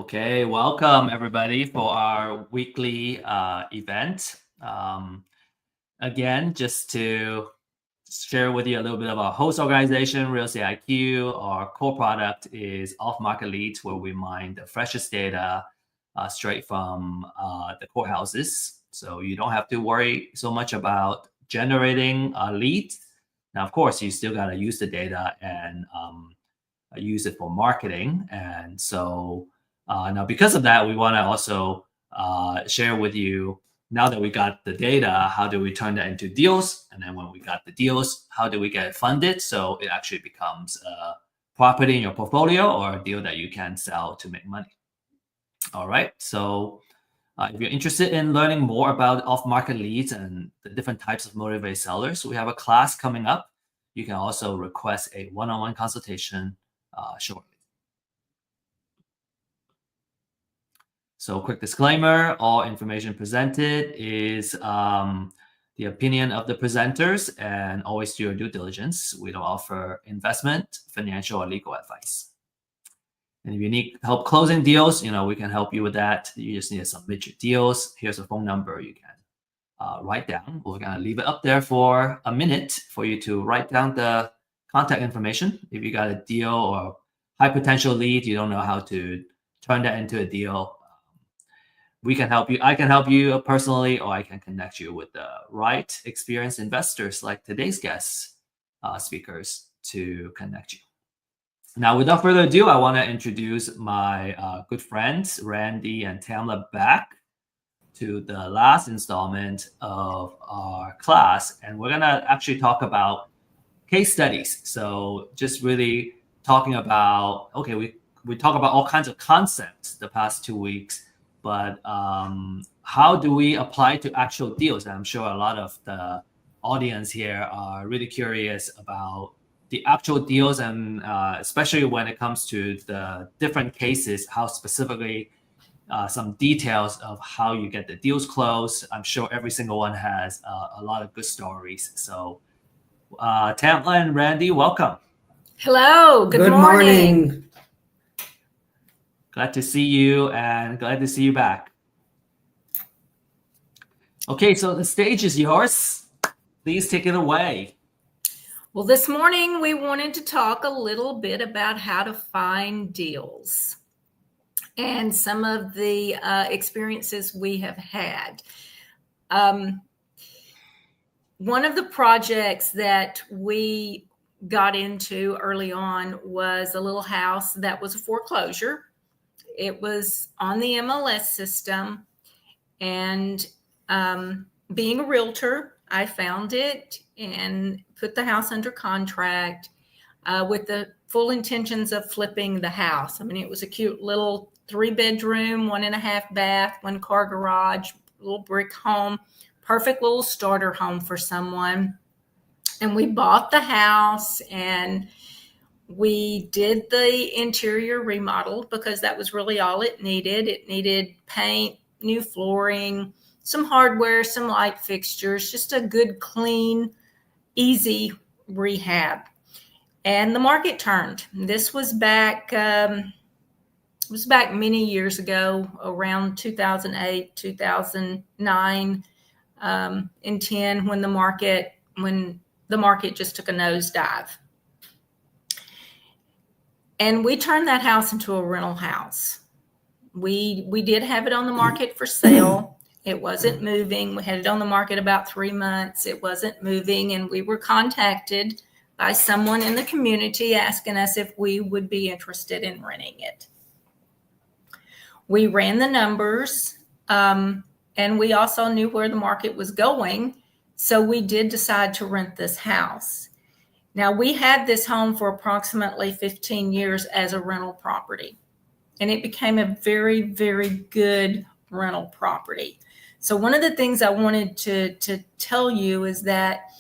Okay, welcome everybody for our weekly event. Again, just to share with you a little bit of our host organization, Real Estate IQ. Our core product is off-market leads, where we mine the freshest data straight from the courthouses. So you don't have to worry so much about generating leads. Now, of course, you still got to use the data and use it for marketing. And so now, because of that, we want to also share with you, now that we got the data, how do we turn that into deals? And then when we got the deals, how do we get it funded so it actually becomes a property in your portfolio or a deal that you can sell to make money? All right. So if you're interested in learning more about off-market leads and the different types of motivated sellers, we have a class coming up. You can also request a one-on-one consultation shortly. So quick disclaimer, all information presented is the opinion of the presenters, and always do your due diligence. We don't offer investment, financial, or legal advice. And if you need help closing deals, we can help you with that. You just need to submit your deals. Here's a phone number you can write down. We're going to leave it up there for a minute for you to write down the contact information. If you got a deal or high potential lead, you don't know how to turn that into a deal, we can help you. I can help you personally, or I can connect you with the right experienced investors like today's guest speakers to connect you. Now, without further ado, I want to introduce my good friends, Randy and Tamela, back to the last installment of our class. And we're going to actually talk about case studies. So just really talking about, okay, we talk about all kinds of concepts the past 2 weeks, but how do we apply to actual deals? And I'm sure a lot of the audience here are really curious about the actual deals, and especially when it comes to the different cases, how specifically some details of how you get the deals closed. I'm sure every single one has a lot of good stories. So Tamela and Randy, welcome. Hello, good morning. Glad to see you, and glad to see you back. Okay, so the stage is yours. Please take it away. Well, this morning we wanted to talk a little bit about how to find deals and some of the experiences we have had. One of the projects that we got into early on was a little house that was a foreclosure. It was on the MLS system, and being a realtor, I found it and put the house under contract with the full intentions of flipping the house. I mean, it was a cute little 3-bedroom, 1.5 bath, 1-car garage, little brick home, perfect little starter home for someone. And we bought the house and we did the interior remodel because that was really all it needed. It needed paint, new flooring, some hardware, some light fixtures, just a good, clean, easy rehab. And the market turned. This was back many years ago, around 2008, 2009, and 10, when the market just took a nosedive. And we turned that house into a rental house. We did have it on the market for sale. It wasn't moving. We had it on the market about 3 months. It wasn't moving. And we were contacted by someone in the community asking us if we would be interested in renting it. We ran the numbers, and we also knew where the market was going. So we did decide to rent this house. Now, we had this home for approximately 15 years as a rental property, and it became a very, very good rental property. So one of the things I wanted to tell you is that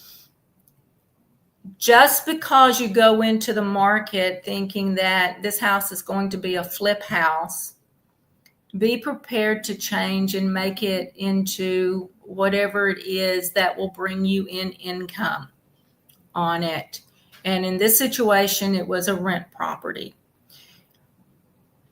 just because you go into the market thinking that this house is going to be a flip house, be prepared to change and make it into whatever it is that will bring you in income on it. And in this situation, it was a rent property.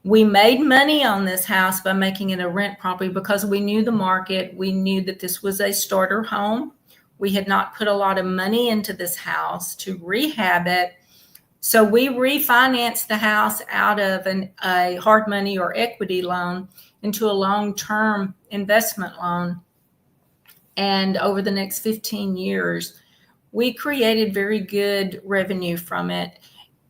We made money on this house by making it a rent property because we knew the market. We knew that this was a starter home. We had not put a lot of money into this house to rehab it. So we refinanced the house out of a hard money or equity loan into a long-term investment loan. And over the next 15 years, we created very good revenue from it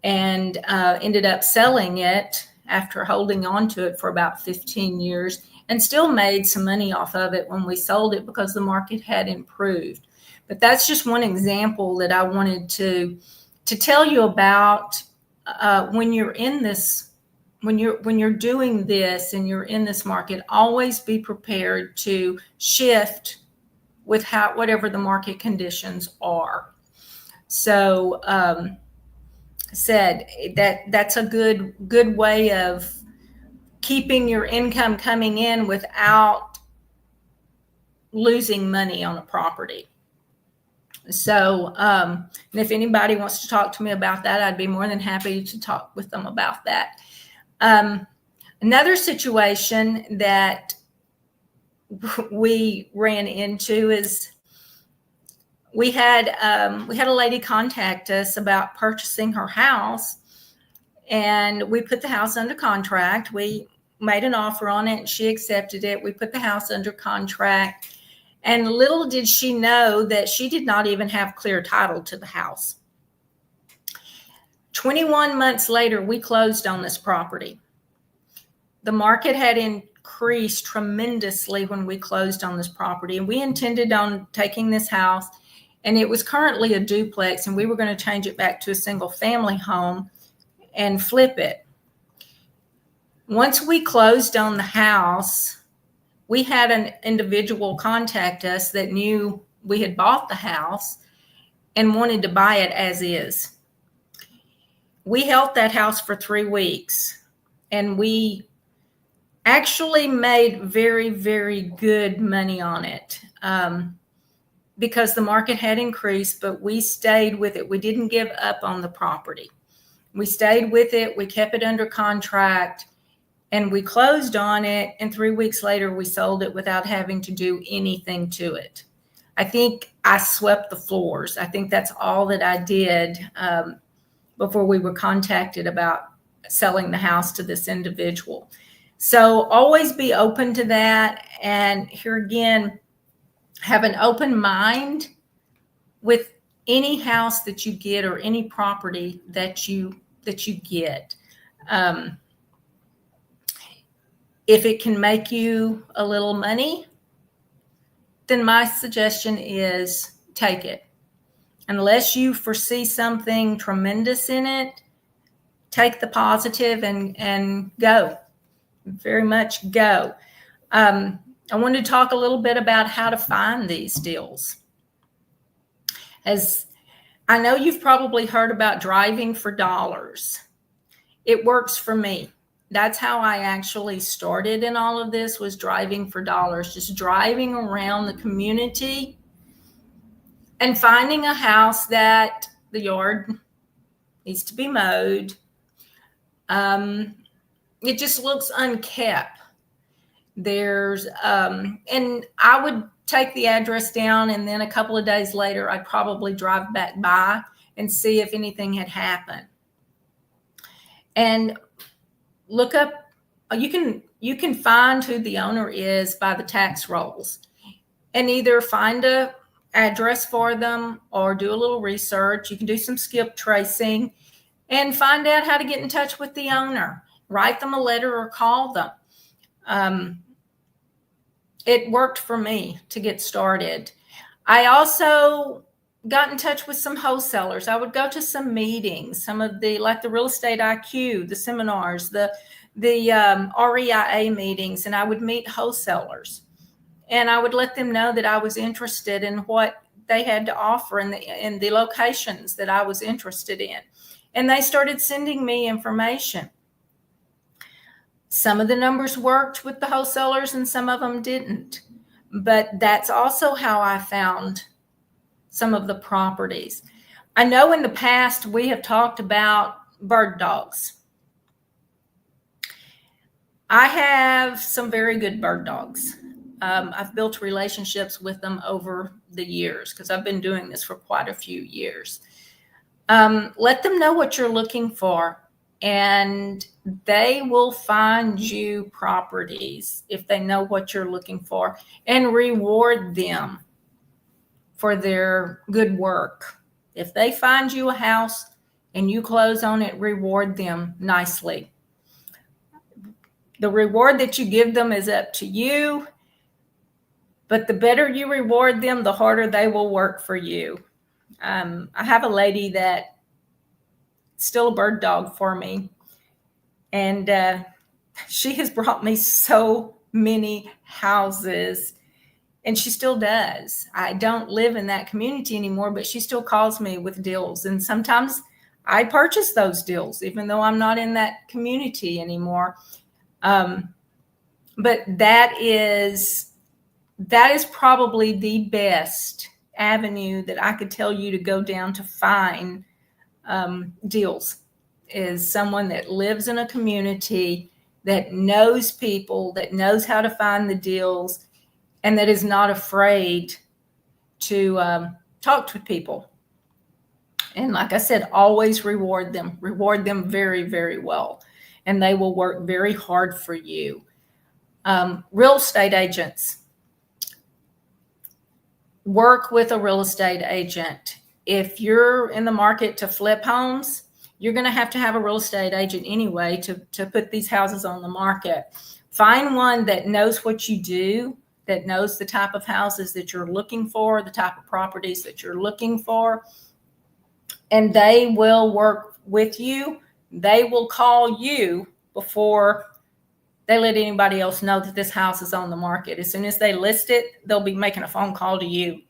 and ended up selling it after holding on to it for about 15 years and still made some money off of it when we sold it because the market had improved. But that's just one example that I wanted to tell you about when you're in this, when you're doing this and you're in this market. Always be prepared to shift with whatever the market conditions are. So that's a good way of keeping your income coming in without losing money on a property. So, and if anybody wants to talk to me about that, I'd be more than happy to talk with them about that. Another situation that we ran into is we had a lady contact us about purchasing her house, and we put the house under contract. We made an offer on it and she accepted it. We put the house under contract, and little did she know that she did not even have clear title to the house. 21 months later, we closed on this property. The market had increased tremendously when we closed on this property, and we intended on taking this house, and it was currently a duplex, and we were going to change it back to a single family home and flip it. Once we closed on the house, we had an individual contact us that knew we had bought the house and wanted to buy it as is. We held that house for 3 weeks, and we actually made very, very good money on it because the market had increased, but we stayed with it. We didn't give up on the property. We stayed with it. We kept it under contract, and we closed on it. And 3 weeks later, we sold it without having to do anything to it. I think I swept the floors. I think that's all that I did before we were contacted about selling the house to this individual. So always be open to that. And here again, have an open mind with any house that you get or any property that you get. If it can make you a little money, then my suggestion is take it. Unless you foresee something tremendous in it, take the positive and go. Very much go. I wanted to talk a little bit about how to find these deals. As I know you've probably heard about driving for dollars. It works for me. That's how I actually started in all of this, was driving for dollars, just driving around the community and finding a house that the yard needs to be mowed. It just looks unkept. There's, and I would take the address down, and then a couple of days later, I'd probably drive back by and see if anything had happened. And look up, you can find who the owner is by the tax rolls, and either find a address for them or do a little research. You can do some skip tracing and find out how to get in touch with the owner. Write them a letter or call them. It worked for me to get started. I also got in touch with some wholesalers. I would go to some meetings, some of the, like the Real Estate IQ, the seminars, the REIA meetings, and I would meet wholesalers. And I would let them know that I was interested in what they had to offer in the locations that I was interested in. And they started sending me information. Some of the numbers worked with the wholesalers and some of them didn't. But that's also how I found some of the properties. I know in the past we have talked about bird dogs. I have some very good bird dogs. I've built relationships with them over the years because I've been doing this for quite a few years. Let them know what you're looking for, and they will find you properties if they know what you're looking for, and reward them for their good work. If they find you a house and you close on it, reward them nicely. The reward that you give them is up to you, but the better you reward them, the harder they will work for you. I have a lady that still a bird dog for me, and she has brought me so many houses, and she still does. I don't live in that community anymore, but she still calls me with deals, and sometimes I purchase those deals even though I'm not in that community anymore. But that is probably the best avenue that I could tell you to go down to find deals, is someone that lives in a community, that knows people, that knows how to find the deals, and that is not afraid to talk to people. And like I said, always reward them very, very well, and they will work very hard for you. Real estate agents. Work with a real estate agent. If you're in the market to flip homes, you're going to have a real estate agent anyway to put these houses on the market. Find one that knows what you do, that knows the type of houses that you're looking for, the type of properties that you're looking for, and they will work with you. They will call you before they let anybody else know that this house is on the market. As soon as they list it, they'll be making a phone call to you.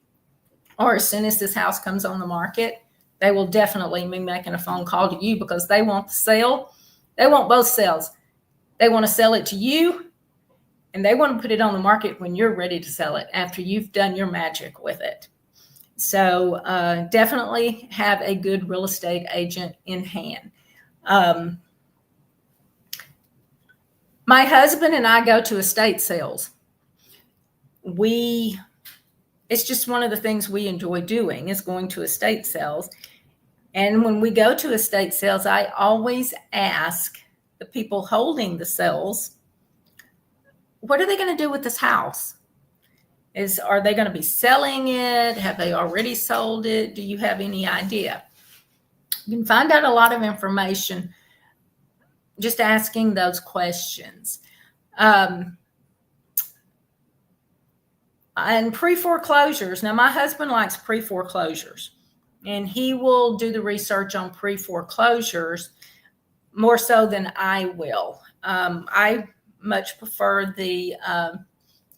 Or as soon as this house comes on the market, they will definitely be making a phone call to you, because they want the sale. They want both sales. They want to sell it to you, and they want to put it on the market when you're ready to sell it, after you've done your magic with it. So definitely have a good real estate agent in hand. My husband and I go to estate sales. It's just one of the things we enjoy doing, is going to estate sales. And when we go to estate sales, I always ask the people holding the sales, what are they going to do with this house? Are they going to be selling it? Have they already sold it? Do you have any idea? You can find out a lot of information just asking those questions. And pre-foreclosures. Now, my husband likes pre-foreclosures, and he will do the research on pre-foreclosures more so than I will. I much prefer the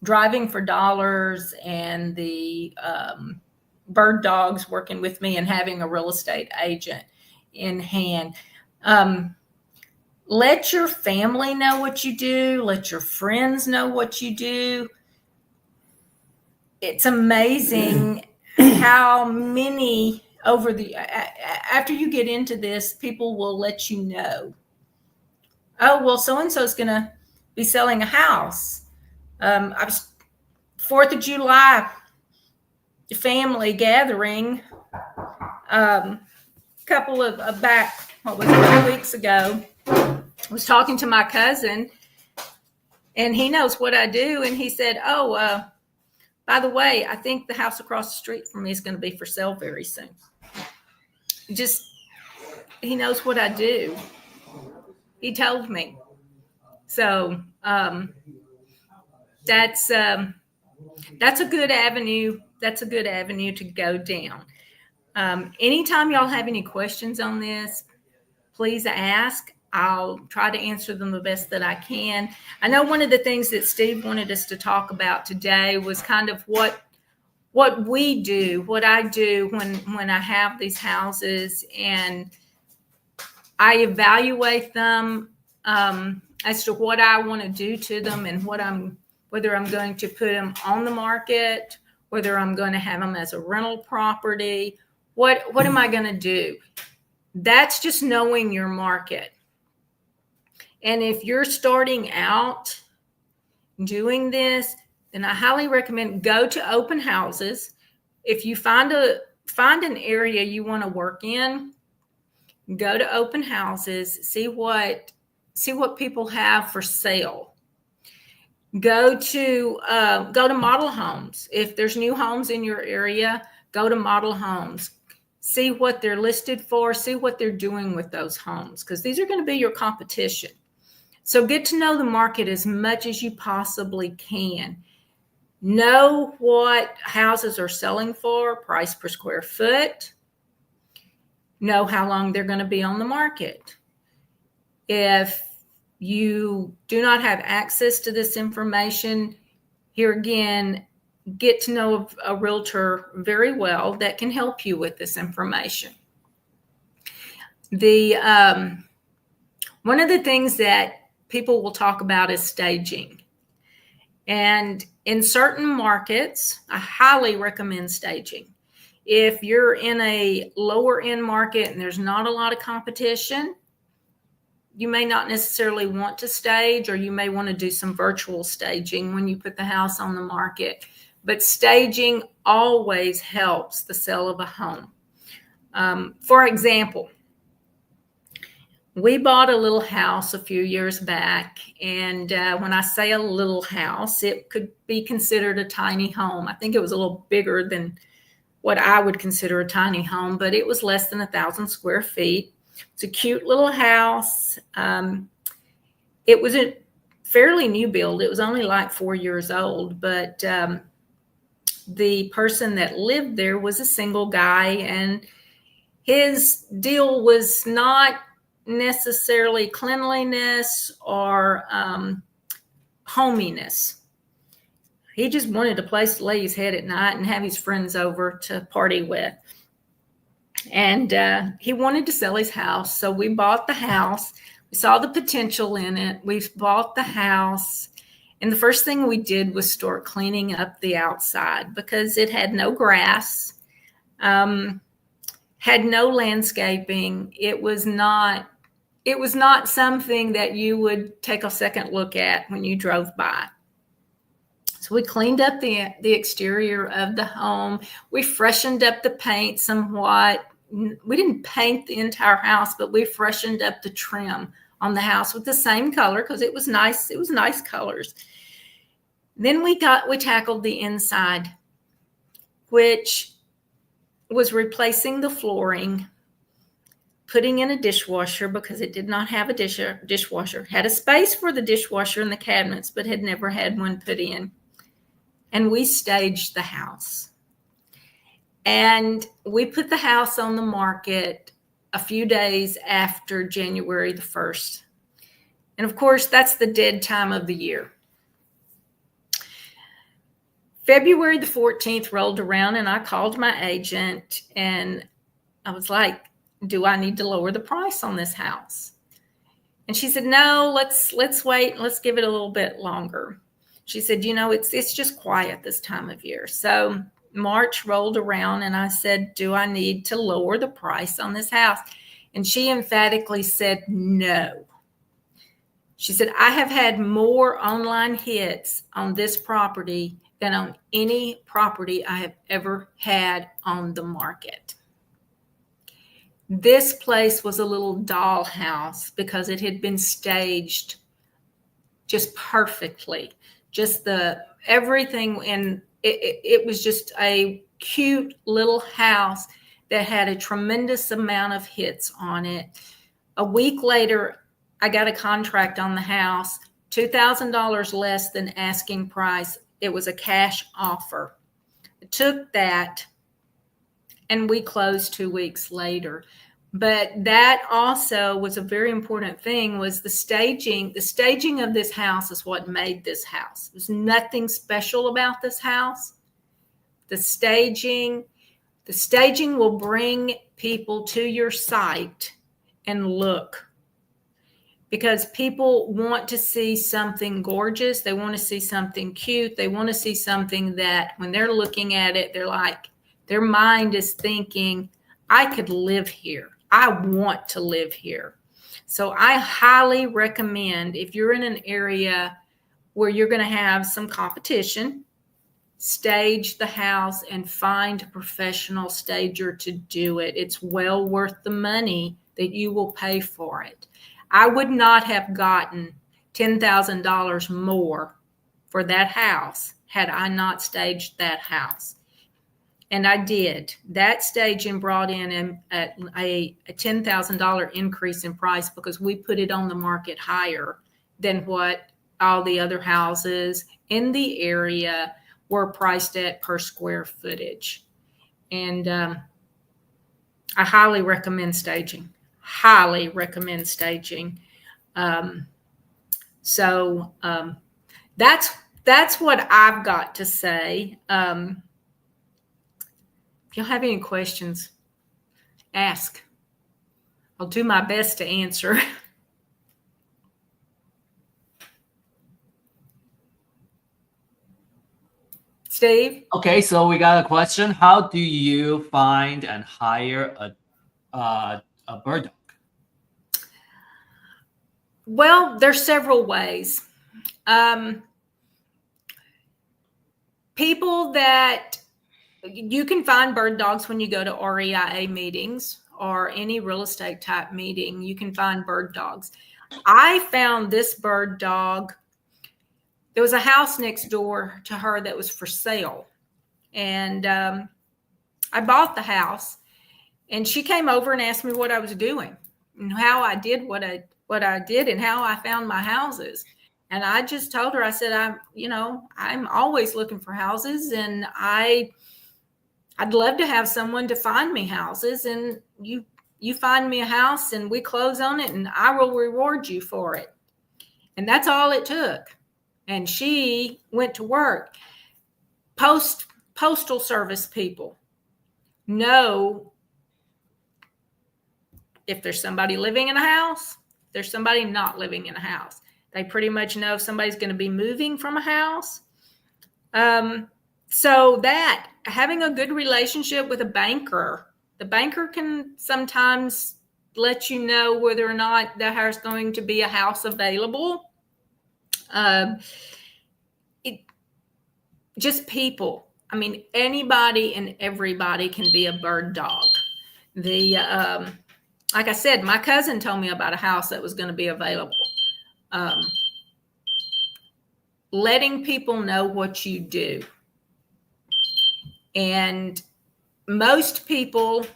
driving for dollars and the bird dogs working with me and having a real estate agent in hand. Let your family know what you do. Let your friends know what you do. It's amazing how many after you get into this, people will let you know. Oh, well, so-and-so is going to be selling a house. I was 4th of July family gathering, couple of back, 2 weeks ago. I was talking to my cousin, and he knows what I do. And he said, oh, by the way, I think the house across the street from me is going to be for sale very soon. He knows what I do. He told me. So that's a good avenue. That's a good avenue to go down. Anytime y'all have any questions on this, please ask. I'll try to answer them the best that I can. I know one of the things that Steve wanted us to talk about today was kind of what we do, what I do when I have these houses, and I evaluate them as to what I want to do to them and whether I'm going to put them on the market, whether I'm going to have them as a rental property. What am I going to do? That's just knowing your market. And if you're starting out doing this, then I highly recommend go to open houses. If you find an area you want to work in, go to open houses, see what people have for sale. Go to model homes. If there's new homes in your area, go to model homes. See what they're listed for, see what they're doing with those homes, because these are going to be your competition. So get to know the market as much as you possibly can. Know what houses are selling for, price per square foot. Know how long they're going to be on the market. If you do not have access to this information, here again, get to know a realtor very well that can help you with this information. One of the things that people will talk about is staging. And in certain markets, I highly recommend staging. If you're in a lower end market and there's not a lot of competition, you may not necessarily want to stage, or you may want to do some virtual staging when you put the house on the market. But staging always helps the sale of a home. For example, we bought a little house a few years back, and when I say a little house, it could be considered a tiny home. I think it was a little bigger than what I would consider a tiny home, but it was less than 1,000 square feet. It's a cute little house. It was a fairly new build. It was only like 4 years old, but the person that lived there was a single guy, and his deal was not necessarily cleanliness or hominess. He just wanted a place to lay his head at night and have his friends over to party with. And he wanted to sell his house. So we bought the house. We saw the potential in it. We bought the house. And the first thing we did was start cleaning up the outside, because it had no grass, had no landscaping. It was not something that you would take a second look at when you drove by. So we cleaned up the exterior of the home. We freshened up the paint somewhat. We didn't paint the entire house, but we freshened up the trim on the house with the same color, because it was nice. It was nice colors. Then we tackled the inside, which was replacing the flooring, putting in a dishwasher, because it did not have a dishwasher. Had a space for the dishwasher in the cabinets, but had never had one put in. and we staged the house. And we put the house on the market a few days after January the 1st. And of course, that's the dead time of the year. February the 14th rolled around, and I called my agent, and I was like, do I need to lower the price on this house? And she said, no, let's wait. Let's give it a little bit longer. She said, it's just quiet this time of year. So March rolled around, and I said, do I need to lower the price on this house? And she emphatically said, no. She said, I have had more online hits on this property than on any property I have ever had on the market. This place was a little dollhouse because it had been staged just perfectly. Just everything, and it was just a cute little house that had a tremendous amount of hits on it. A week later, I got a contract on the house, $2,000 less than asking price. It was a cash offer. I took that, and we closed 2 weeks later. But that also was a very important thing, was the staging. The staging of this house is what made this house. There's nothing special about this house. The staging will bring people to your site and look, because people want to see something gorgeous. They want to see something cute. They want to see something that when they're looking at it, they're like, their mind is thinking, I could live here. I want to live here. So I highly recommend, if you're in an area where you're going to have some competition, stage the house and find a professional stager to do it. It's well worth the money that you will pay for it. I would not have gotten $10,000 more for that house had I not staged that house. And I did. That staging brought in a $10,000 increase in price because we put it on the market higher than what all the other houses in the area were priced at per square footage. And I highly recommend staging. Highly recommend staging. So that's what I've got to say. If y'all have any questions, ask. I'll do my best to answer. Steve? Okay, so we got a question. How do you find and hire a bird dog? Well, there's several ways. People that you can find bird dogs when you go to REIA meetings or any real estate type meeting. You can find bird dogs. I found this bird dog. There was a house next door to her that was for sale. And I bought the house, and she came over and asked me what I was doing and how I did what I did and how I found my houses. And I just told her, I said, I'm always looking for houses, and I'd love to have someone to find me houses, and you find me a house and we close on it, and I will reward you for it. And that's all it took. And she went to work. Postal service people know if there's somebody living in a house, there's somebody not living in a house. They pretty much know if somebody's going to be moving from a house. So that having a good relationship with a banker, the banker can sometimes let you know whether or not there's going to be a house available. Just people. I mean, anybody and everybody can be a bird dog. Like I said, my cousin told me about a house that was going to be available. Letting people know what you do. And most people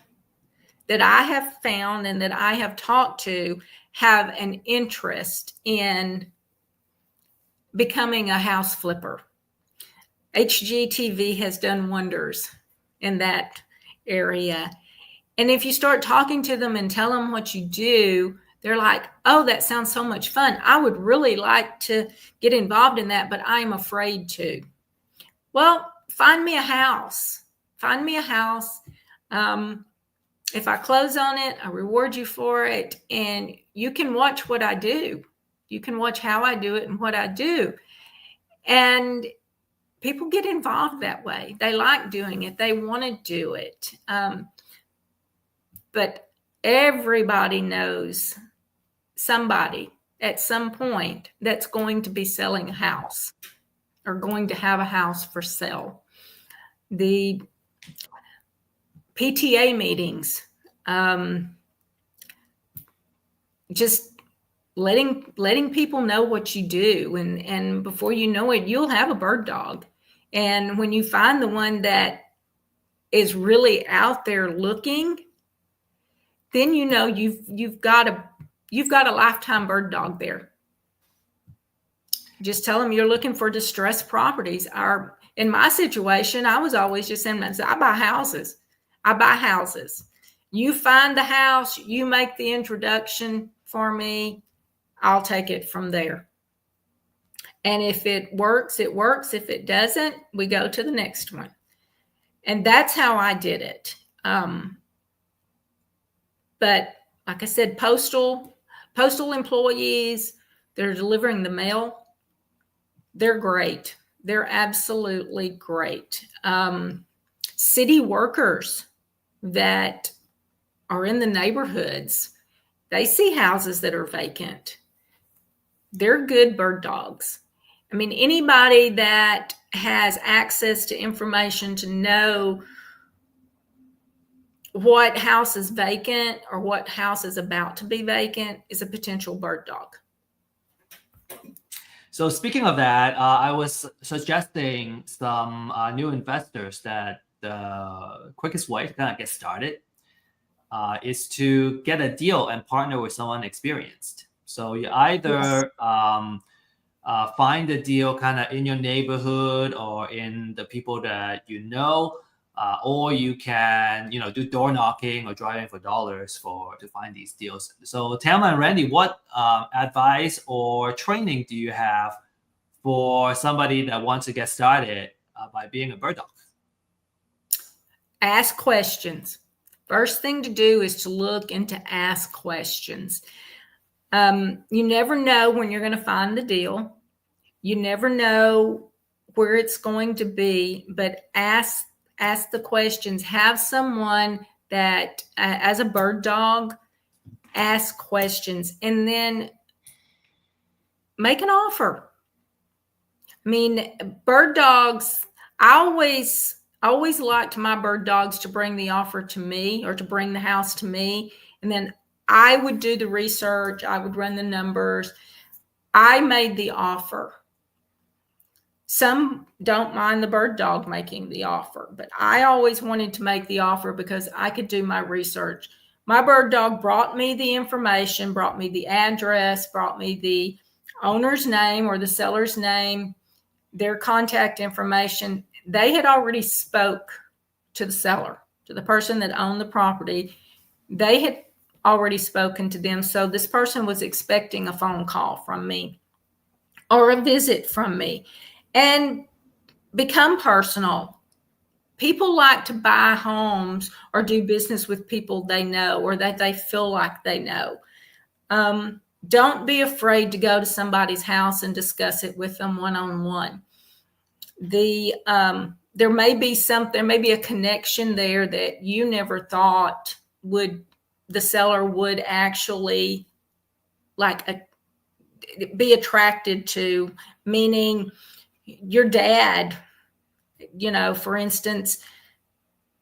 that I have found and that I have talked to have an interest in becoming a house flipper. HGTV has done wonders in that area. And if you start talking to them and tell them what you do, they're like, oh, that sounds so much fun. I would really like to get involved in that, but I'm afraid to. Well, find me a house. Find me a house. If I close on it, I reward you for it. And you can watch what I do. You can watch how I do it and what I do. And people get involved that way. They like doing it. They want to do it. But everybody knows somebody at some point that's going to be selling a house or going to have a house for sale. The PTA meetings, just letting people know what you do, and before you know it, you'll have a bird dog. And when you find the one that is really out there looking, then you know you've got a lifetime bird dog there. Just tell them you're looking for distressed properties. In my situation, I was always just saying, I buy houses. I buy houses. You find the house, you make the introduction for me, I'll take it from there. And if it works, it works. If it doesn't, we go to the next one. And that's how I did it. But like I said, postal employees, they're delivering the mail. They're great. They're absolutely great. City workers that are in the neighborhoods, they see houses that are vacant. They're good bird dogs. I mean, anybody that has access to information to know what house is vacant or what house is about to be vacant is a potential bird dog. So speaking of that, I was suggesting some new investors that the quickest way to kind of get started is to get a deal and partner with someone experienced. So you either find the deal kind of in your neighborhood or in the people that you know, or you can do door knocking or driving for dollars to find these deals. So Tamela and Randy, what advice or training do you have for somebody that wants to get started by being a bird dog? Ask questions. First thing to do is to look and to ask questions. You never know when you're going to find the deal. You never know where it's going to be, but ask the questions. Have someone that, as a bird dog, ask questions and then make an offer. I mean, bird dogs, I always liked my bird dogs to bring the offer to me or to bring the house to me. And then I would do the research. I would run the numbers. I made the offer. Some don't mind the bird dog making the offer, but I always wanted to make the offer because I could do my research. My bird dog brought me the information, brought me the address, brought me the owner's name or the seller's name, their contact information. They had already spoke to the seller, to the person that owned the property. They had already spoken to them. So this person was expecting a phone call from me or a visit from me. And become personal. People like to buy homes or do business with people they know or that they feel like they know. Don't be afraid to go to somebody's house and discuss it with them one-on-one. There may be a connection there that you never thought the seller would actually be attracted to, meaning your dad, for instance,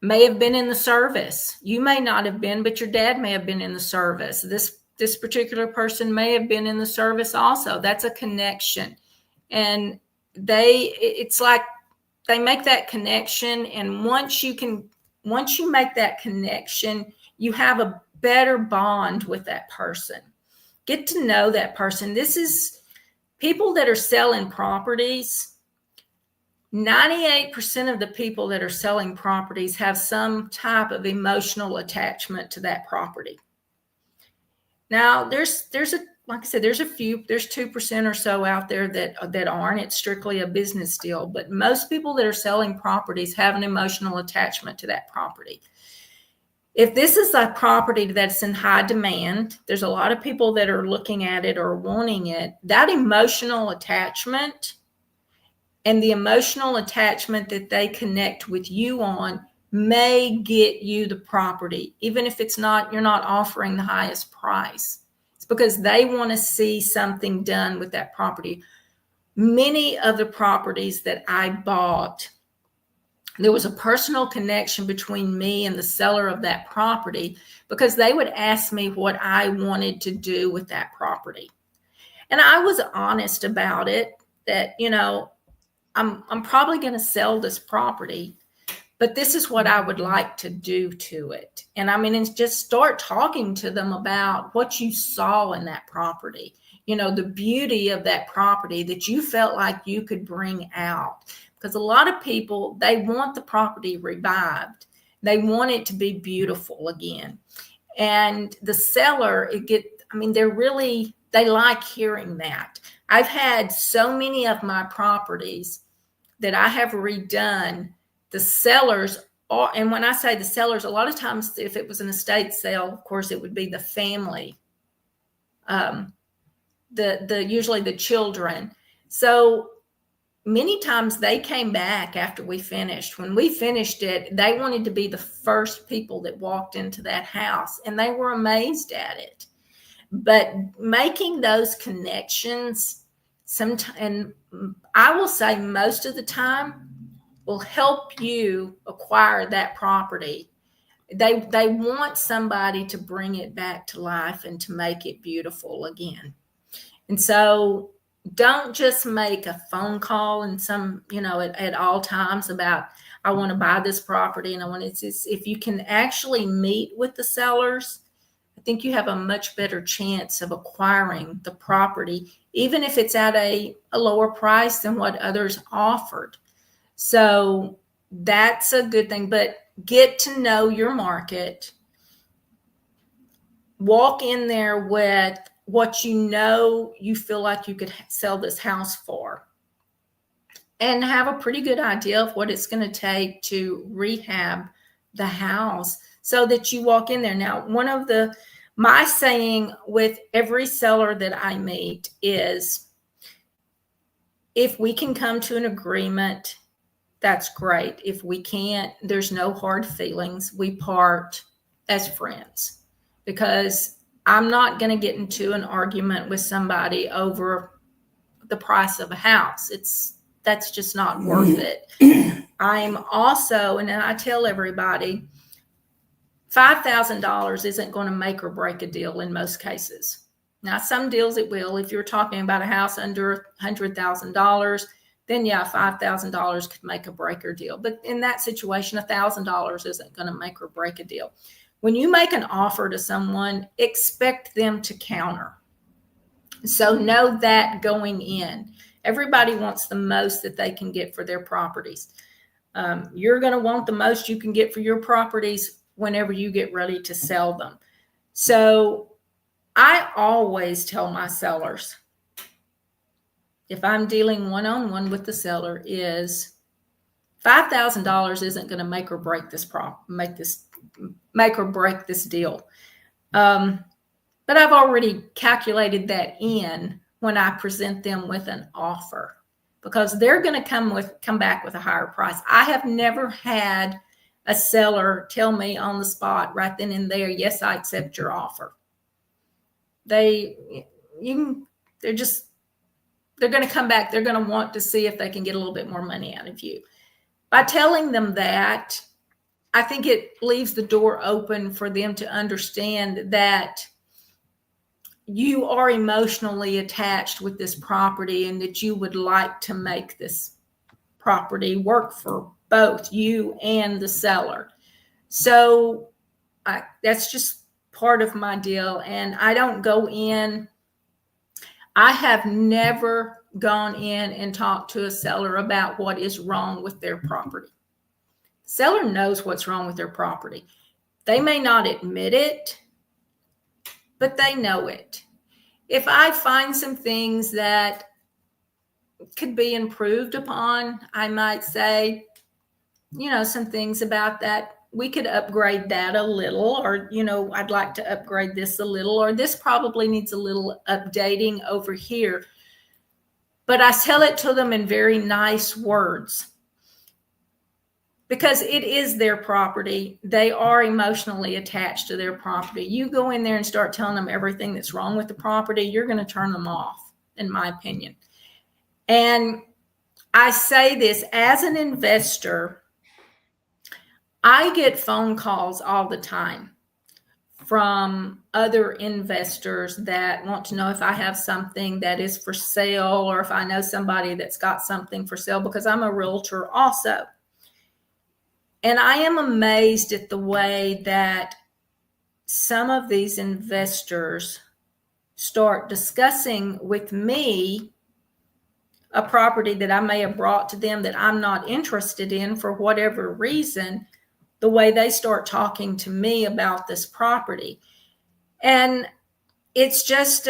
may have been in the service. You may not have been, but your dad may have been in the service. This particular person may have been in the service also. That's a connection. And it's like they make that connection. And once you make that connection, you have a better bond with that person. Get to know that person. This is people that are selling properties. 98% of the people that are selling properties have some type of emotional attachment to that property. Now, there's a, like I said, there's 2% or so out there that aren't. It's strictly a business deal. But most people that are selling properties have an emotional attachment to that property. If this is a property that's in high demand, there's a lot of people that are looking at it or wanting it. That emotional attachment and the emotional attachment that they connect with you on may get you the property, even if you're not offering the highest price. It's because they want to see something done with that property. Many of the properties that I bought, there was a personal connection between me and the seller of that property because they would ask me what I wanted to do with that property. And I was honest about it, that, I'm probably going to sell this property, but this is what I would like to do to it. And it's just start talking to them about what you saw in that property, the beauty of that property that you felt like you could bring out. Because a lot of people, they want the property revived. They want it to be beautiful again. And the seller, they like hearing that. I've had so many of my properties that I have redone. The sellers are, and when I say the sellers, a lot of times if it was an estate sale, of course, it would be the family, usually the children. So many times they came back after we finished. When we finished it, they wanted to be the first people that walked into that house, and they were amazed at it. But making those connections, and I will say most of the time, will help you acquire that property. They want somebody to bring it back to life and to make it beautiful again. And so don't just make a phone call and at all times about, I want to buy this property. And if you can actually meet with the sellers, I think you have a much better chance of acquiring the property, even if it's at a lower price than what others offered. So that's a good thing, but get to know your market. Walk in there with what you feel like you could sell this house for, and have a pretty good idea of what it's going to take to rehab the house so that you walk in there. Now, my saying with every seller that I meet is, if we can come to an agreement, that's great. If we can't, there's no hard feelings. We part as friends, because I'm not going to get into an argument with somebody over the price of a house. That's just not worth it. I'm also, and I tell everybody, $5,000 isn't going to make or break a deal in most cases. Now, some deals it will. If you're talking about a house under $100,000, then yeah, $5,000 could make a break or deal. But in that situation, $1,000 isn't going to make or break a deal. When you make an offer to someone, expect them to counter. So know that going in. Everybody wants the most that they can get for their properties. You're going to want the most you can get for your properties whenever you get ready to sell them. So I always tell my sellers, if I'm dealing one-on-one with the seller, is $5,000 isn't going to make or break this deal. But I've already calculated that in when I present them with an offer, because they're going to come back with a higher price. I have never had a seller tell me on the spot right then and there, yes, I accept your offer. They're going to come back. They're going to want to see if they can get a little bit more money out of you. By telling them that, I think it leaves the door open for them to understand that you are emotionally attached with this property and that you would like to make this property work for both you and the seller. So that's just part of my deal. And I don't go in. I have never gone in and talked to a seller about what is wrong with their property. Seller knows what's wrong with their property. They may not admit it, but they know it. If I find some things that could be improved upon, I might say, some things about that. We could upgrade that a little, or, I'd like to upgrade this a little, or this probably needs a little updating over here. But I tell it to them in very nice words because it is their property. They are emotionally attached to their property. You go in there and start telling them everything that's wrong with the property, you're going to turn them off, in my opinion. And I say this as an investor, I get phone calls all the time from other investors that want to know if I have something that is for sale, or if I know somebody that's got something for sale, because I'm a realtor also. And I am amazed at the way that some of these investors start discussing with me a property that I may have brought to them that I'm not interested in for whatever reason, the way they start talking to me about this property. And it's just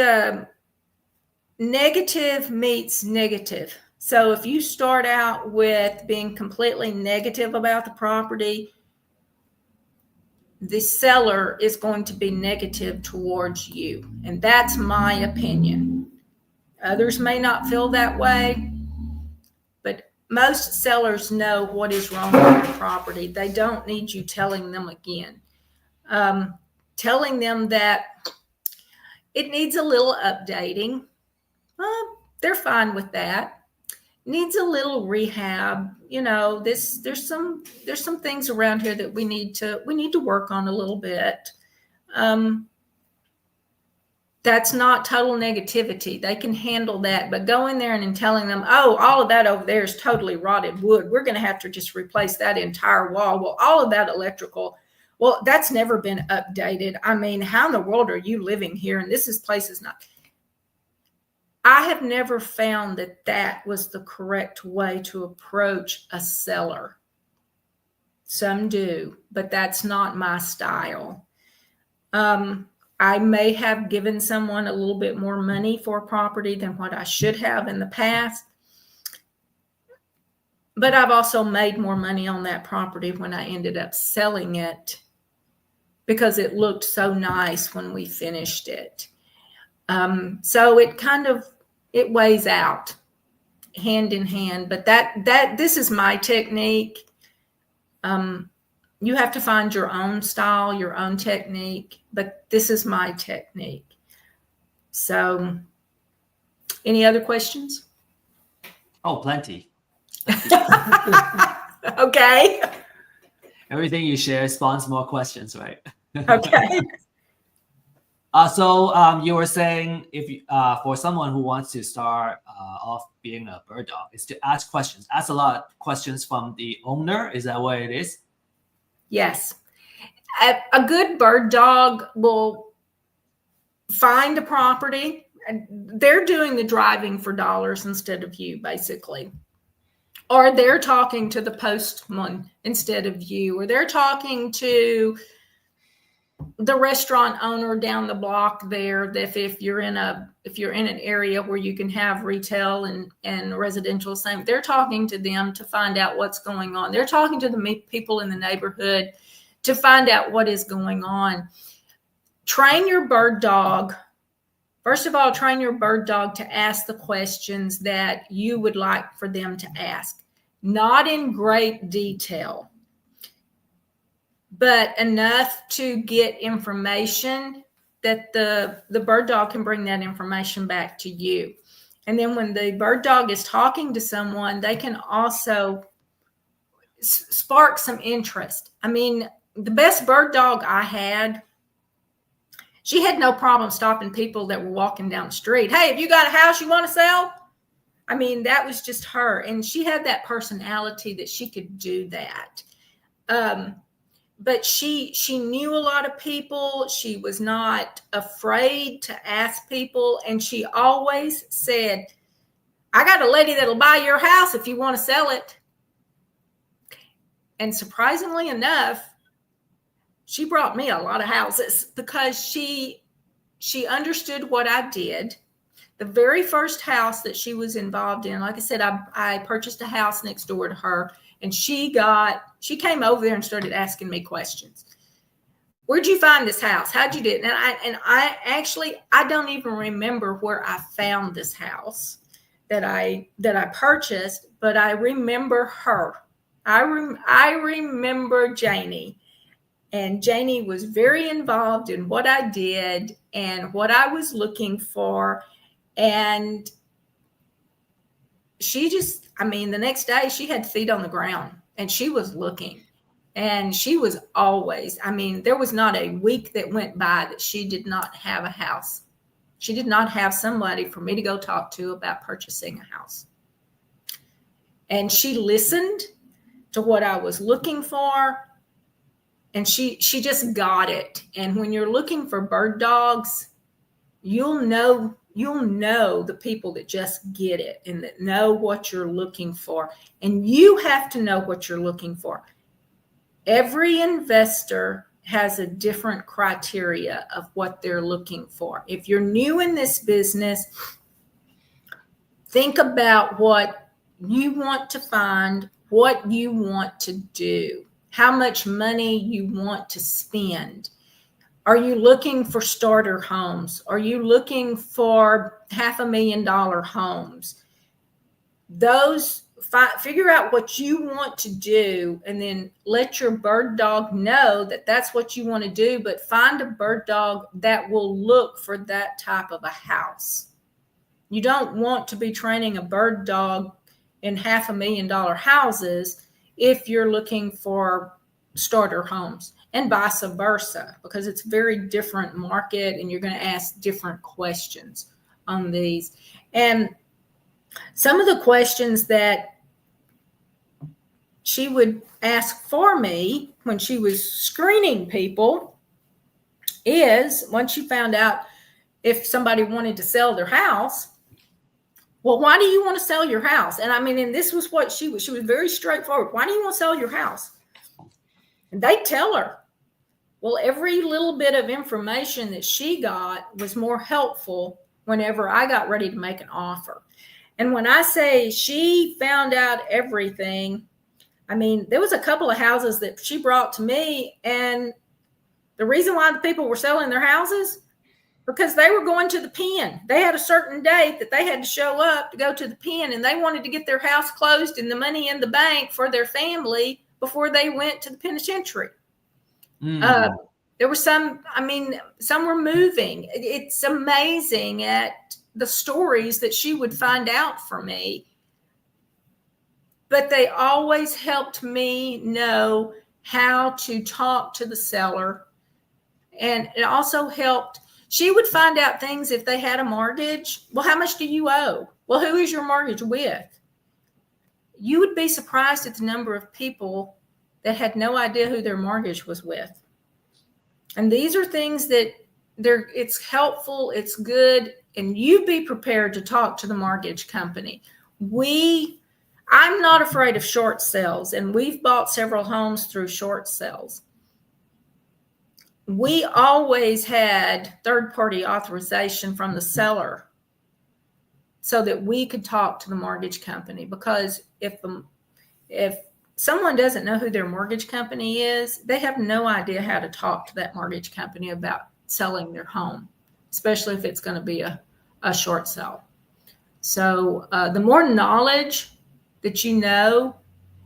negative meets negative. So if you start out with being completely negative about the property, the seller is going to be negative towards you. And that's my opinion. Others may not feel that way, but most sellers know what is wrong with their property. They don't need you telling them again. Telling them that it needs a little updating, they're fine with that. Needs a little rehab. There's some things around here that we need to work on a little bit. That's not total negativity. They can handle that. But going there and telling them, oh, all of that over there is totally rotted wood, we're going to have to just replace that entire wall. Well, all of that electrical, well, that's never been updated. I mean, how in the world are you living here? And place is not. I have never found that was the correct way to approach a seller. Some do, but that's not my style. I may have given someone a little bit more money for a property than what I should have in the past. But I've also made more money on that property when I ended up selling it because it looked so nice when we finished it. So it weighs out hand in hand, but this is my technique. You have to find your own style, your own technique, but this is my technique. So any other questions? Oh, plenty. Okay. Everything you share spawns more questions, right? Okay. So you were saying if for someone who wants to start off being a bird dog, is to ask questions. Ask a lot of questions from the owner. Is that what it is? Yes. A good bird dog will find a property. They're doing the driving for dollars instead of you, basically. Or they're talking to the postman instead of you. Or they're talking to the restaurant owner down the block there. That if you're in an area where you can have retail and residential, same, they're talking to them to find out what's going on. They're talking to the people in the neighborhood to find out what is going on. Train your bird dog. First of all, train your bird dog to ask the questions that you would like for them to ask. Not in great detail, but enough to get information that the bird dog can bring that information back to you. And then when the bird dog is talking to someone, they can also spark some interest. I mean, the best bird dog I had, she had no problem stopping people that were walking down the street. Hey, have you got a house you want to sell? I mean, that was just her. And she had that personality that she could do that. But she knew a lot of people. She was not afraid to ask people. And she always said, I got a lady that'll buy your house if you want to sell it. And surprisingly enough, she brought me a lot of houses because she understood what I did. The very first house that she was involved in, like I said, I purchased a house next door to her, and she came over there and started asking me questions. Where'd you find this house? How'd you do it? And I don't even remember where I found this house that I purchased, but I remember her. I remember Janie, and Janie was very involved in what I did and what I was looking for. And she just, the next day she had feet on the ground and she was looking, and she was always, there was not a week that went by that she did not have a house. She did not have somebody for me to go talk to about purchasing a house. And she listened to what I was looking for, and she just got it. And when you're looking for bird dogs, you'll know the people that just get it and that know what you're looking for. And you have to know what you're looking for. Every investor has a different criteria of what they're looking for. If you're new in this business, think about what you want to find, what you want to do, how much money you want to spend. Are you looking for starter homes? Are you looking for $500,000 homes? Figure out what you want to do, and then let your bird dog know that that's what you want to do, but find a bird dog that will look for that type of a house. You don't want to be training a bird dog in $500,000 houses if you're looking for starter homes, and vice versa, because it's a very different market and you're going to ask different questions on these. And some of the questions that she would ask for me when she was screening people is, once she found out if somebody wanted to sell their house, well, why do you want to sell your house? And and this was what she was very straightforward. Why do you want to sell your house? And they tell her. Well, every little bit of information that she got was more helpful whenever I got ready to make an offer. And when I say she found out everything, there was a couple of houses that she brought to me, and the reason why the people were selling their houses, because they were going to the pen. They had a certain date that they had to show up to go to the pen, and they wanted to get their house closed and the money in the bank for their family before they went to the penitentiary. There were some were moving. It's amazing at the stories that she would find out for me. But they always helped me know how to talk to the seller. And it also helped. She would find out things if they had a mortgage. Well, how much do you owe? Well, who is your mortgage with? You would be surprised at the number of people that had no idea who their mortgage was with. And these are things that it's helpful, it's good, and you be prepared to talk to the mortgage company. I'm not afraid of short sales, and we've bought several homes through short sales. We always had third-party authorization from the seller so that we could talk to the mortgage company, because if someone doesn't know who their mortgage company is, they have no idea how to talk to that mortgage company about selling their home, especially if it's going to be a short sale. So the more knowledge that you know,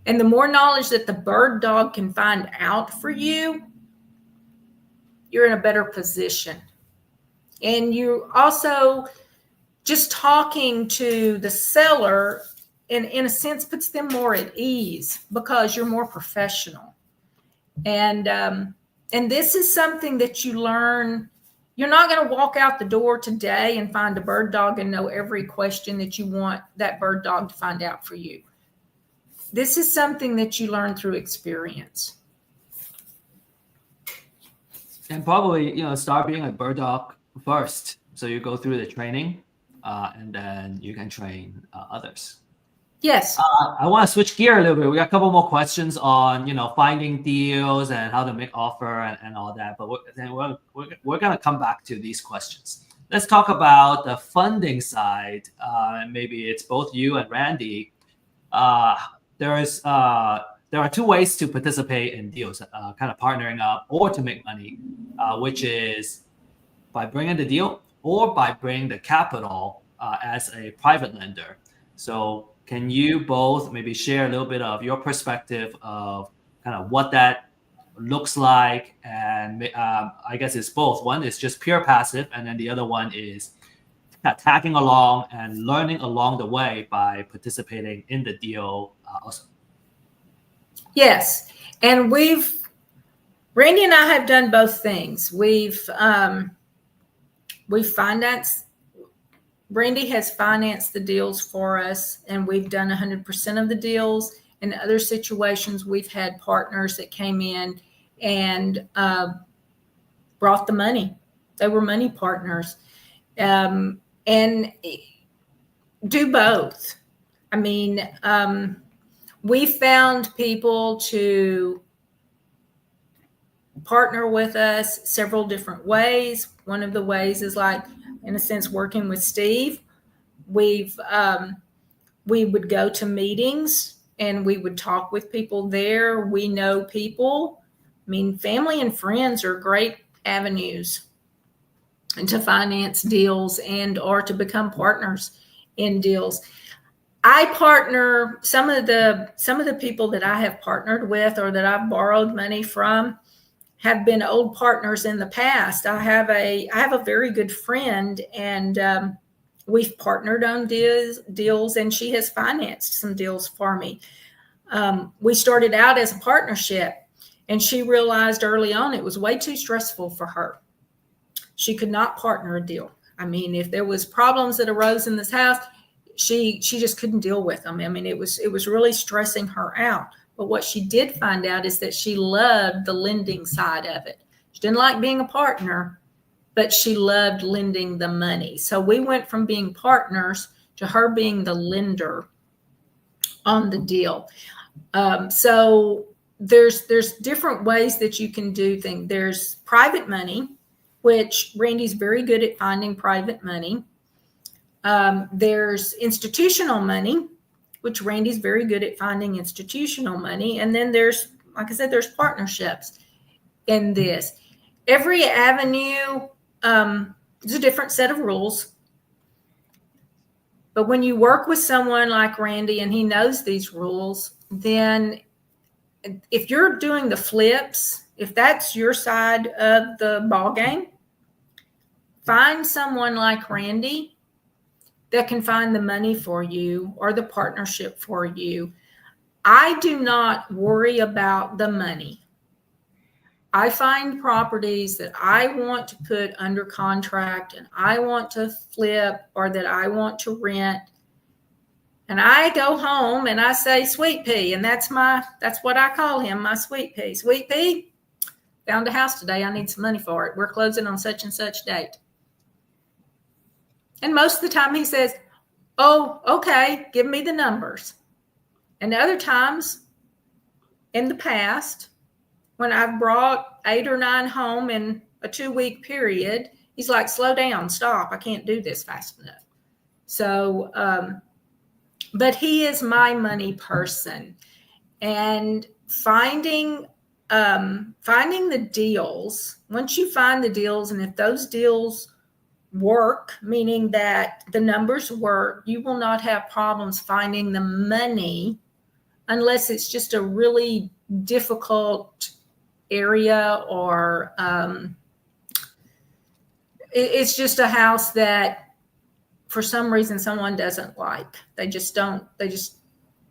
and the more knowledge that the bird dog can find out for you, you're in a better position. And you also, just talking to the seller in a sense puts them more at ease, because you're more professional. And this is something that you learn. You're not going to walk out the door today and find a bird dog and know every question that you want that bird dog to find out for you. This is something that you learn through experience. And probably, start being a bird dog first. So you go through the training and then you can train others. Yes. I want to switch gear a little bit. We got a couple more questions on, finding deals and how to make offer and all that. But we're going to come back to these questions. Let's talk about the funding side. Maybe it's both you and Randy. There are two ways to participate in deals, kind of partnering up or to make money, which is by bringing the deal or by bringing the capital as a private lender. So can you both maybe share a little bit of your perspective of kind of what that looks like? And I guess it's both. One is just pure passive, and then the other one is tagging along and learning along the way by participating in the deal also. Yes. And Randy and I have done both things. We've financed, Randy has financed the deals for us, and we've done 100% of the deals. In other situations, we've had partners that came in and brought the money. They were money partners. And do both. I mean, we found people to partner with us several different ways. One of the ways is like, in a sense, working with Steve. We would go to meetings and we would talk with people there. We know people. I mean, family and friends are great avenues to finance deals and or to become partners in deals. I partner, some of the people that I have partnered with or that I've borrowed money from have been old partners in the past. I have a very good friend, and we've partnered on deals, and she has financed some deals for me. We started out as a partnership, and she realized early on it was way too stressful for her. She could not partner a deal. I mean, if there was problems that arose in this house, she just couldn't deal with them. I mean, it was really stressing her out. But what she did find out is that she loved the lending side of it. She didn't like being a partner, but she loved lending the money. So we went from being partners to her being the lender on the deal. So there's different ways that you can do things. There's private money, which Randy's very good at finding private money. There's institutional money, which Randy's very good at finding institutional money. And then there's, like I said, there's partnerships in this. Every avenue is a different set of rules. But when you work with someone like Randy and he knows these rules, then if you're doing the flips, if that's your side of the ball game, find someone like Randy that can find the money for you or the partnership for you. I do not worry about the money. I find properties that I want to put under contract and I want to flip or that I want to rent. And I go home and I say, Sweet Pea, and that's what I call him, my Sweet Pea. Sweet Pea, found a house today. I need some money for it. We're closing on such and such date. And most of the time he says, oh, okay, give me the numbers. And other times in the past, when I've brought 8 or 9 home in a 2-week period, he's like, slow down, stop. I can't do this fast enough. So, but he is my money person. And finding the deals, once you find the deals, and if those deals work, meaning that the numbers work, you will not have problems finding the money unless it's just a really difficult area or it's just a house that for some reason someone doesn't like. They just don't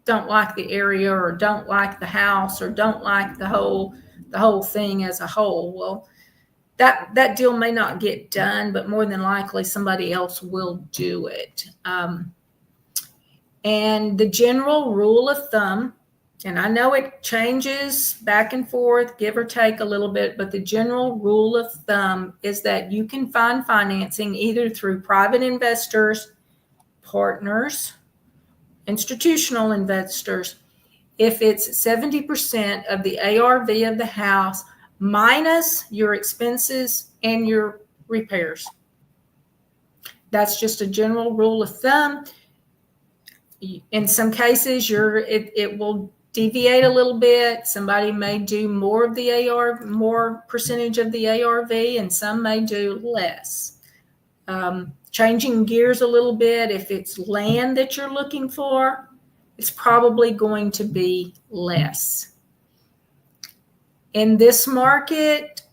like the area or don't like the house or don't like the whole thing as a whole. Well, that deal may not get done, but more than likely somebody else will do it. And the general rule of thumb, and I know it changes back and forth, give or take a little bit, but the general rule of thumb is that you can find financing either through private investors partners, institutional investors, if it's 70% of the ARV of the house minus your expenses and your repairs. That's just a general rule of thumb. In some cases, it will deviate a little bit. Somebody may do more of the ARV, more percentage of the ARV, and some may do less. Changing gears a little bit, if it's land that you're looking for, it's probably going to be less. In this market,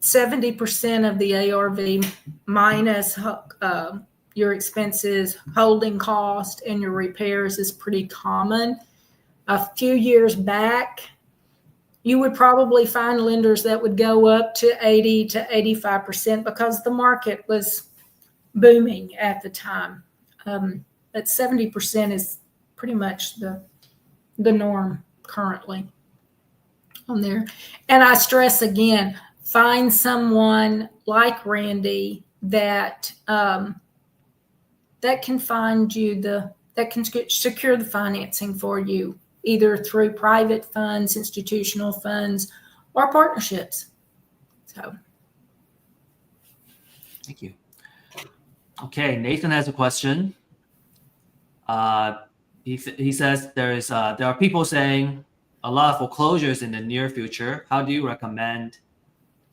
70% of the ARV minus your expenses, holding cost, and your repairs is pretty common. A few years back, you would probably find lenders that would go up to 80 to 85% because the market was booming at the time. But 70% is pretty much the norm currently on there. And I stress again, find someone like Randy that can find you that can secure the financing for you, either through private funds, institutional funds, or partnerships. So, thank you. Okay, Nathan has a question. He says there are people saying a lot of foreclosures in the near future. How do you recommend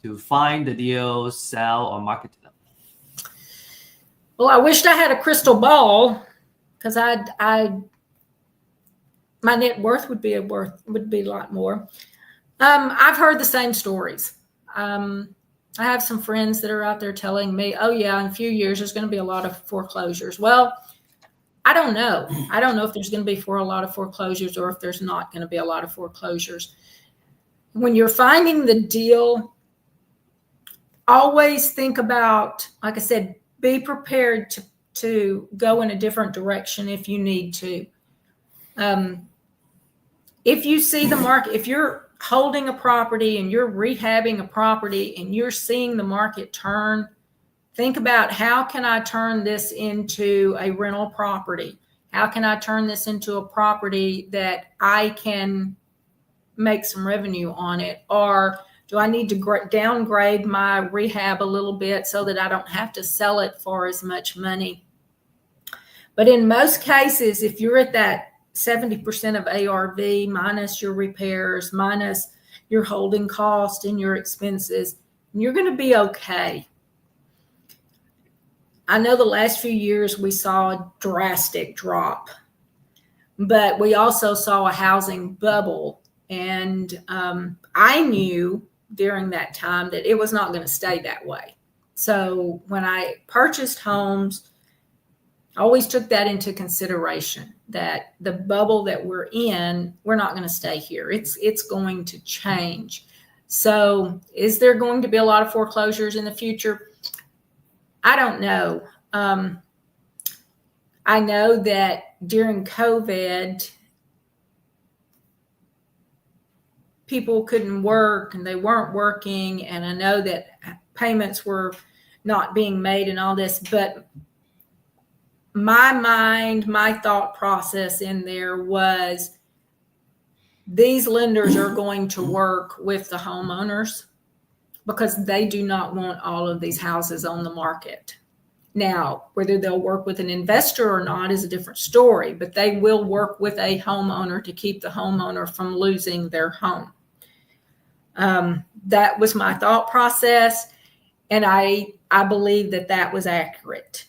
to find the deals, sell, or market to them? Well, I wished I had a crystal ball, because my net worth would be a lot more. I've heard the same stories. I have some friends that are out there telling me, oh yeah, in a few years there's going to be a lot of foreclosures. Well, I don't know. I don't know if there's going to be a lot of foreclosures or if there's not going to be a lot of foreclosures. When you're finding the deal, always think about, like I said, be prepared to go in a different direction if you need to. If you see the market, if you're holding a property and you're rehabbing a property and you're seeing the market turn, think about, how can I turn this into a rental property? How can I turn this into a property that I can make some revenue on it? Or do I need to downgrade my rehab a little bit so that I don't have to sell it for as much money? But in most cases, if you're at that 70% of ARV minus your repairs, minus your holding cost and your expenses, you're going to be okay. I know the last few years we saw a drastic drop, but we also saw a housing bubble. And I knew during that time that it was not going to stay that way. So when I purchased homes, I always took that into consideration, that the bubble that we're in, we're not going to stay here. It's going to change. So is there going to be a lot of foreclosures in the future? I don't know. I know that during COVID, people couldn't work and they weren't working. And I know that payments were not being made and all this, but my thought process in there was, these lenders are going to work with the homeowners because they do not want all of these houses on the market. Now, whether they'll work with an investor or not is a different story, but they will work with a homeowner to keep the homeowner from losing their home. That was my thought process, and I believe that was accurate.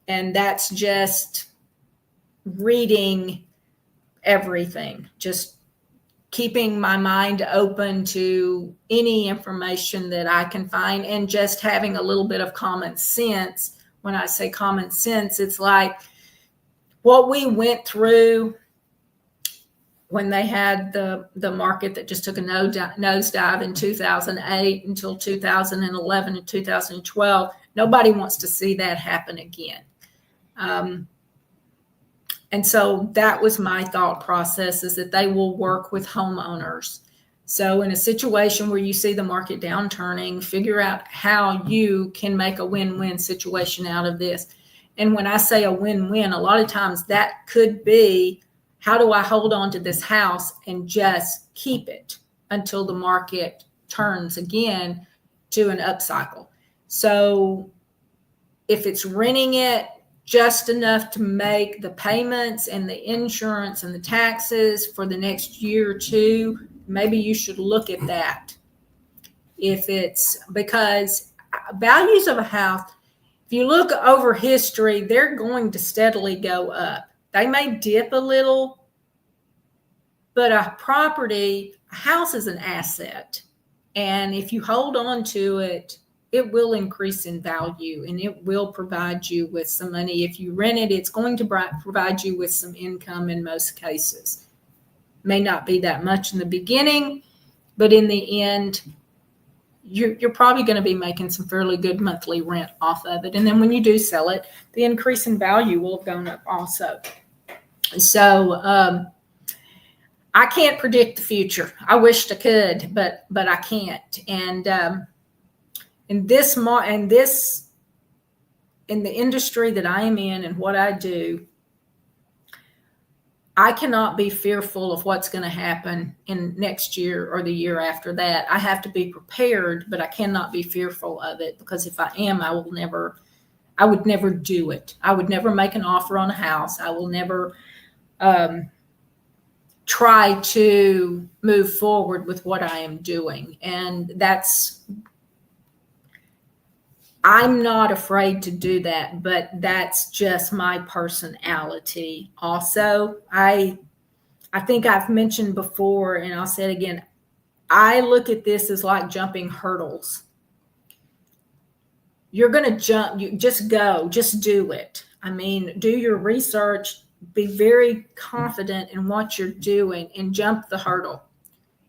And that's just reading everything, just keeping my mind open to any information that I can find, and just having a little bit of common sense. When I say common sense, it's like what we went through when they had the market that just took a nosedive in 2008 until 2011 and 2012. Nobody wants to see that happen again. And so that was my thought process, is that they will work with homeowners. So in a situation where you see the market downturning, figure out how you can make a win-win situation out of this. And when I say a win-win, a lot of times that could be, how do I hold on to this house and just keep it until the market turns again to an upcycle? So if it's renting it just enough to make the payments and the insurance and the taxes for the next year or two, maybe you should look at that. If it's because values of a house, if you look over history, they're going to steadily go up. They may dip a little, but a house is an asset. And if you hold on to it, it will increase in value and it will provide you with some money. If you rent it, it's going to provide you with some income in most cases. May not be that much in the beginning, but in the end, you're probably going to be making some fairly good monthly rent off of it. And then when you do sell it, the increase in value will have gone up also. So I can't predict the future. I wished I could, but I can't. And in the industry that I am in and what I do, I cannot be fearful of what's going to happen in next year or the year after that. I have to be prepared, but I cannot be fearful of it, because if I am, I would never do it. I would never make an offer on a house. I will never try to move forward with what I am doing. And I'm not afraid to do that, but that's just my personality. Also, I think I've mentioned before, and I'll say it again, I look at this as like jumping hurdles. You're going to jump, you just go, just do it. I mean, do your research, be very confident in what you're doing, and jump the hurdle.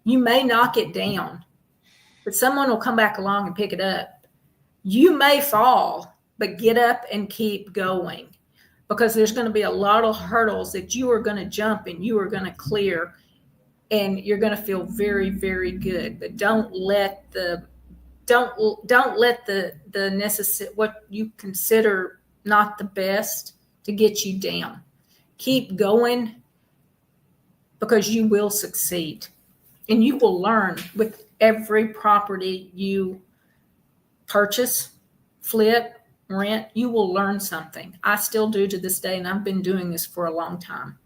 You may knock it down, but someone will come back along and pick it up. You may fall, but get up and keep going, because there's going to be a lot of hurdles that you are going to jump and you are going to clear, and you're going to feel very, very good. But don't let the necessary, what you consider not the best, to get you down. Keep going, because you will succeed, and you will learn with every property you purchase, flip, rent. You will learn something. I still do to this day, and I've been doing this for a long time.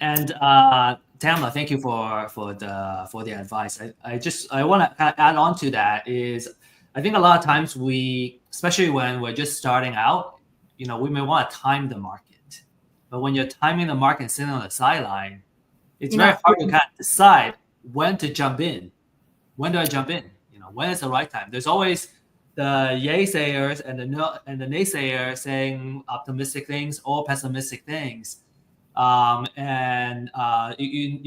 And Tamela, thank you for the advice. I want to add on to that is, I think a lot of times we, especially when we're just starting out, we may want to time the market. But when you're timing the market and sitting on the sideline, it's very hard to kind of decide when to jump in. When do I jump in? When is the right time? There's always the yaysayers and the naysayers saying optimistic things or pessimistic things. You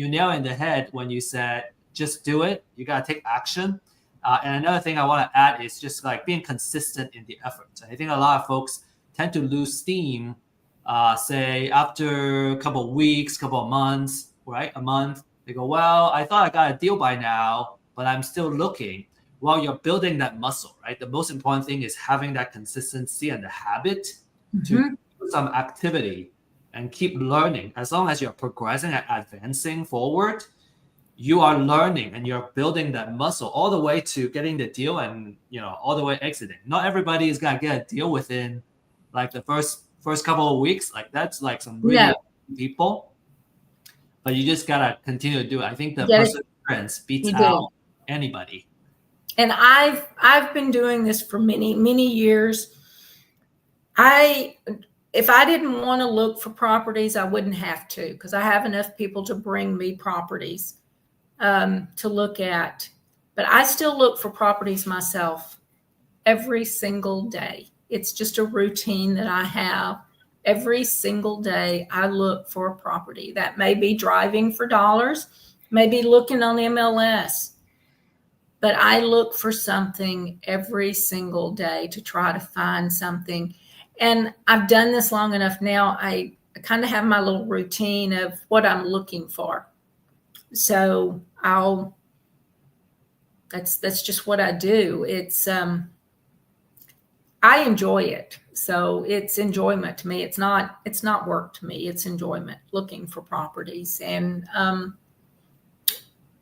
nail in the head when you said, just do it. You got to take action. And another thing I want to add is just like being consistent in the effort. I think a lot of folks tend to lose steam, say after a couple of weeks, couple of months, right? A month, they go, well, I thought I got a deal by now, but I'm still looking. Well, you're building that muscle, right? The most important thing is having that consistency and the habit to do some activity and keep learning. As long as you're progressing and advancing forward, you are learning and you're building that muscle all the way to getting the deal and, all the way exiting. Not everybody is going to get a deal within like the first couple of weeks. Like that's like some really people, but you just got to continue to do it. I think the perseverance beats out anybody. And I've been doing this for many, many years. If I didn't want to look for properties, I wouldn't have to, because I have enough people to bring me properties to look at. But I still look for properties myself every single day. It's just a routine that I have. Every single day I look for a property. That may be driving for dollars, maybe looking on MLS. But I look for something every single day to try to find something. And I've done this long enough now. I kind of have my little routine of what I'm looking for. So that's just what I do. It's I enjoy it. So it's enjoyment to me. It's not work to me. It's enjoyment looking for properties and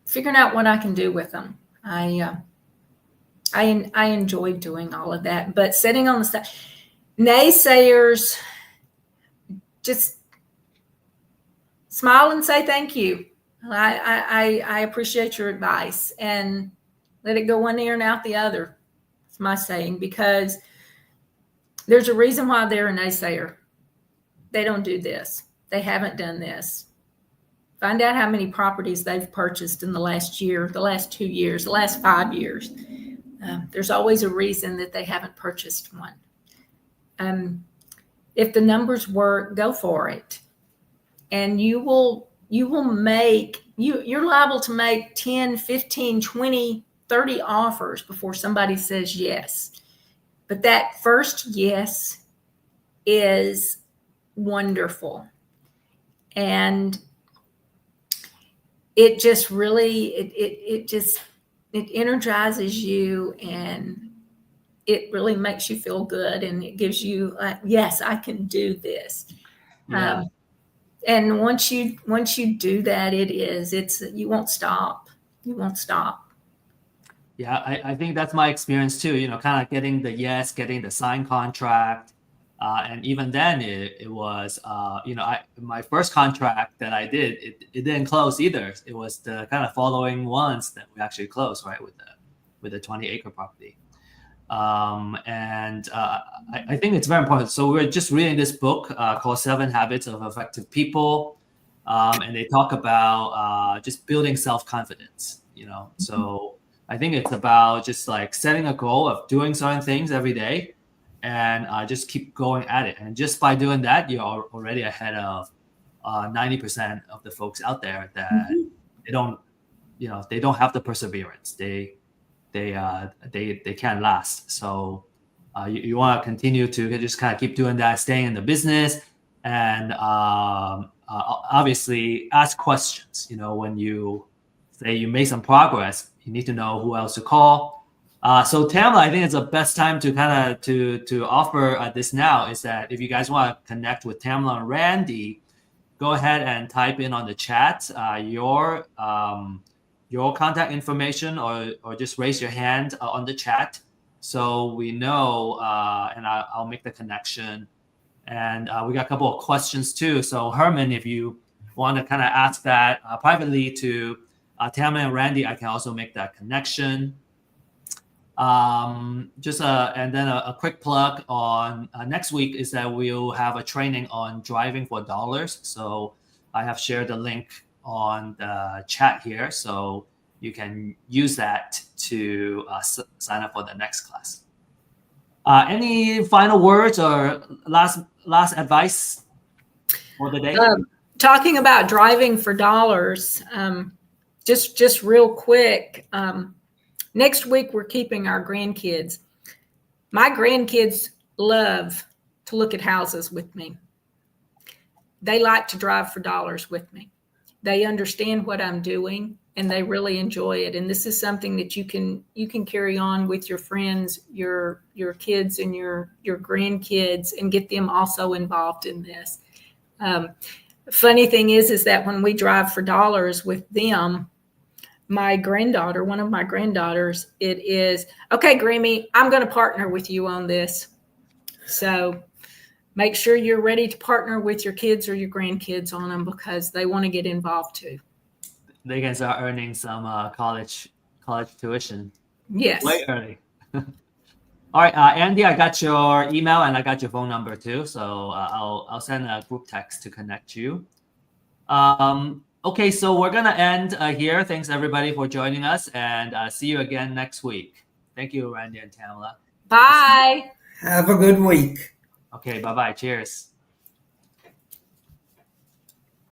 figuring out what I can do with them. I enjoy doing all of that, but sitting on the side, naysayers, just smile and say thank you. I appreciate your advice and let it go one ear and out the other. It's my saying, because there's a reason why they're a naysayer. They don't do this. They haven't done this. Find out how many properties they've purchased in the last year, the last 2 years, the last 5 years. There's always a reason that they haven't purchased one. If the numbers work, go for it. And you're liable to make 10, 15, 20, 30 offers before somebody says yes. But that first yes is wonderful. And it just really, it energizes you, and it really makes you feel good, and it gives you yes, I can do this. Yeah. And once you do that, you won't stop. You won't stop. Yeah, I think that's my experience too. Kind of getting the yes, getting the signed contract, and even then, it was my first contract that I did, it didn't close either. It was the kind of following ones that we actually closed, right, with the 20-acre property. And I think it's very important. So we're just reading this book called 7 Habits of Effective People, and they talk about just building self-confidence. So I think it's about just like setting a goal of doing certain things every day, and just keep going at it. And just by doing that, you're already ahead of 90% of the folks out there that they don't have the perseverance. They can't last. So you want to continue to just kind of keep doing that, staying in the business, and obviously ask questions. When you say you made some progress, you need to know who else to call. So Tamela, I think it's the best time to kind of to offer this now is that if you guys want to connect with Tamela and Randy, go ahead and type in on the chat your contact information, or just raise your hand on the chat so we know, and I'll make the connection. And we got a couple of questions too. So Herman, if you want to kind of ask that privately to Tamela and Randy, I can also make that connection. And then a quick plug on next week is that we'll have a training on driving for dollars. So I have shared the link on the chat here, so you can use that to sign up for the next class. Any final words or last advice for the day? Talking about driving for dollars, just real quick. Next week, we're keeping our grandkids. My grandkids love to look at houses with me. They like to drive for dollars with me. They understand what I'm doing, and they really enjoy it. And this is something that you can carry on with your friends, your kids, and your grandkids, and get them also involved in this. Funny thing is that when we drive for dollars with them, my granddaughter, one of my granddaughters, it is, okay, Grammy, I'm going to partner with you on this. So make sure you're ready to partner with your kids or your grandkids on them, because they want to get involved too. They can start earning some college tuition. Yes. Way early. All right, Andy, I got your email and I got your phone number too. So I'll send a group text to connect you. Okay, so we're gonna end here. Thanks everybody for joining us, and see you again next week. Thank you, Randy and Tamela. Bye. Have a good week. Okay, bye-bye. Cheers.